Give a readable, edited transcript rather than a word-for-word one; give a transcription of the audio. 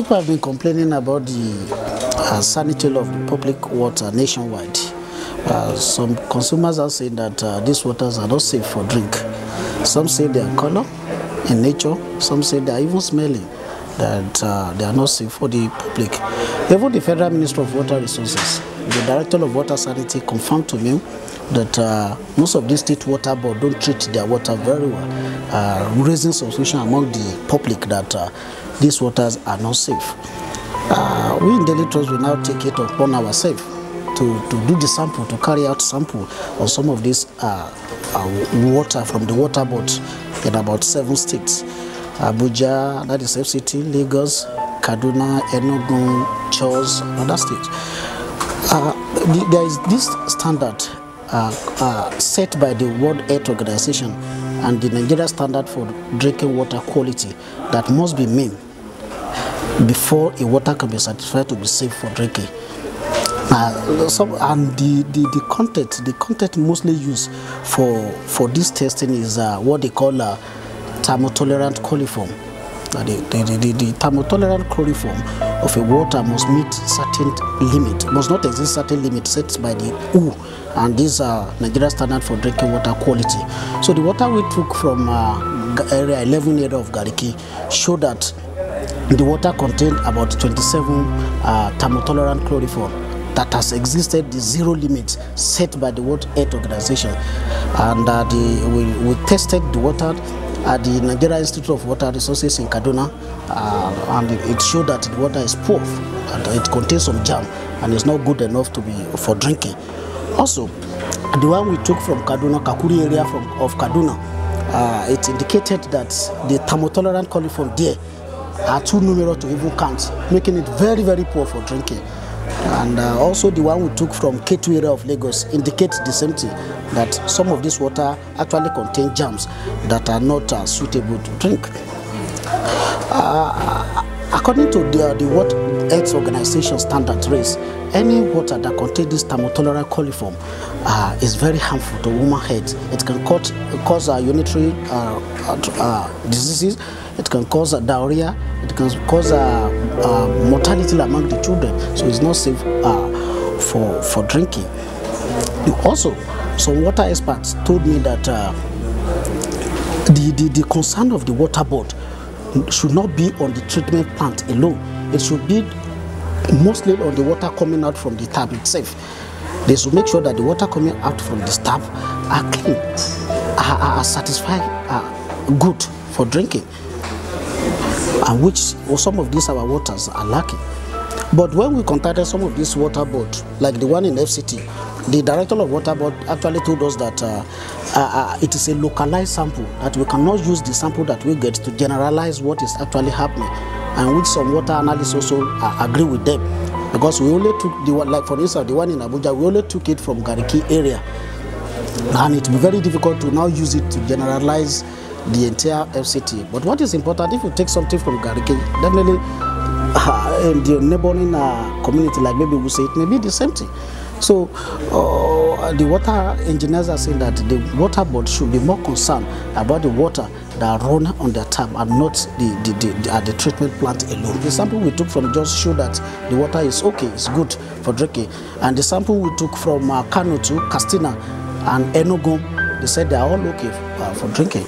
people have been complaining about the sanitary of the public water nationwide. Some consumers are saying that these waters are not safe for drink. Some say they are color in nature. Some say they are even smelling, that they are not safe for the public. Even the Federal Minister of Water Resources, the Director of Water Sanity, confirmed to me that most of these state water boards don't treat their water very well, raising suspicion among the public that these waters are not safe. We in Daily Trust will now take it upon ourselves to do the sample, to carry out sample of some of this water from the water board in about 7 states. Abuja, that is FCT, Lagos, Kaduna, Enugu, Jos, other states. There is this standard set by the World Health Organization and the Nigerian Standard for drinking water quality that must be met before a water can be certified to be safe for drinking. And the content mostly used for this testing is what they call thermotolerant coliform. The thermotolerant coliform of a water must meet certain limit, must not exist certain limit set by the WHO, and these are Nigerian Standard for drinking water quality. So the water we took from area 11 area of Gariki showed that the water contained about 27 thermotolerant coliform that has existed the zero limit set by the World Health Organization. And we tested the water at the Nigerian Institute of Water Resources in Kaduna, and it showed that the water is poor and it contains some germ and is not good enough to be for drinking. Also, the one we took from Kaduna, Kakuri area of Kaduna, it indicated that the thermotolerant coliform there are too numerous to even count, making it very, very poor for drinking. And also the one we took from K2 area of Lagos indicates the same thing, that some of this water actually contain germs that are not suitable to drink. According to the World Health Organization standard rates, any water that contains this thermotolerant coliform is very harmful to woman's health. It can cause urinary diseases, it can cause diarrhea, it can cause mortality among the children, so it's not safe for drinking. Also, some water experts told me that the concern of the water board should not be on the treatment plant alone. It should be mostly on the water coming out from the tap itself. They should make sure that the water coming out from the tap are clean, are satisfied, good for drinking, and which some of these our waters are lacking. But when we contacted some of these water boards, like the one in FCT, the director of water board actually told us that it is a localized sample, that we cannot use the sample that we get to generalize what is actually happening, and which some water analysts also agree with them, because we only took the one, like for instance the one in Abuja, we only took it from Gariki area, and it will be very difficult to now use it to generalize the entire FCT. But what is important, if you take something from Gariki, definitely in the neighboring community, like maybe we say, it may be the same thing. So the water engineers are saying that the water board should be more concerned about the water that run on their tap and not the treatment plant alone. The sample we took from Jos showed that the water is okay, it's good for drinking. And the sample we took from Kano to Katsina and Enugu, they said they are all okay for drinking.